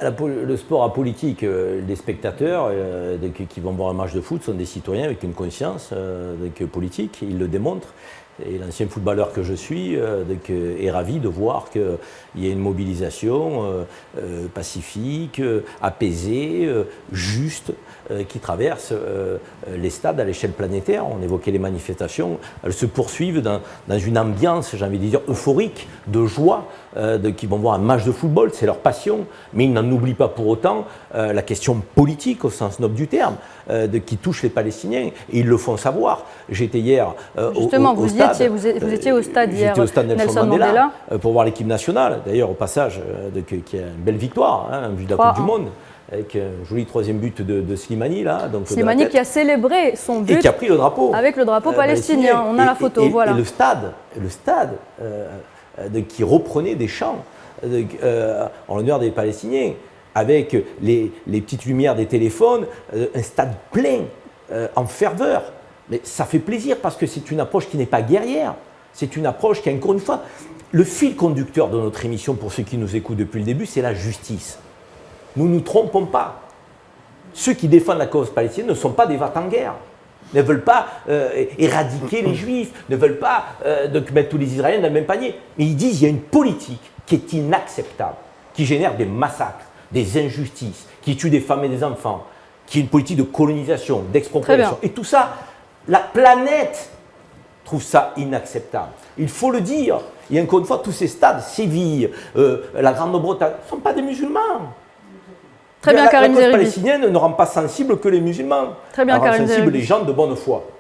Le sport apolitique, les spectateurs qui vont voir un match de foot sont des citoyens avec une conscience politique, ils le démontrent. Et l'ancien footballeur que je suis est ravi de voir qu'il y a une mobilisation pacifique, apaisée, juste, qui traverse les stades à l'échelle planétaire. On évoquait les manifestations, elles se poursuivent dans une ambiance, j'ai envie de dire, euphorique, de joie, qui vont voir un match de football, c'est leur passion, mais ils n'en oublient pas pour autant la question politique au sens noble du terme, qui touche les Palestiniens, et ils le font savoir. J'étais hier Justement, au stade. Vous étiez au stade hier, j'étais au stade Nelson Mandela pour voir l'équipe nationale, d'ailleurs au passage, qui a une belle victoire, hein, en vue de la Coupe du Monde, avec un joli troisième but de Slimani. Là, donc Slimani qui a célébré son but et qui a pris le drapeau avec le drapeau palestinien. On a la photo, voilà. Et le stade qui reprenait des chants en l'honneur des Palestiniens, avec les petites lumières des téléphones, un stade plein, en ferveur. Mais ça fait plaisir parce que c'est une approche qui n'est pas guerrière. C'est une approche qui, encore une fois, le fil conducteur de notre émission, pour ceux qui nous écoutent depuis le début, c'est la justice. Nous ne nous trompons pas. Ceux qui défendent la cause palestinienne ne sont pas des va-t-en-guerre, ne veulent pas éradiquer les Juifs, ne veulent pas mettre tous les Israéliens dans le même panier. Mais ils disent qu'il y a une politique qui est inacceptable, qui génère des massacres, des injustices, qui tue des femmes et des enfants, qui est une politique de colonisation, d'expropriation. Et tout ça, la planète trouve ça inacceptable. Il faut le dire. Et encore une fois, tous ces stades, Séville, la Grande-Bretagne, ne sont pas des musulmans. Très bien, Karim Zeribi. La cause palestinienne ne rend pas sensible que les musulmans. Très bien, elle rend Karim sensible Zeribi. les gens de bonne foi.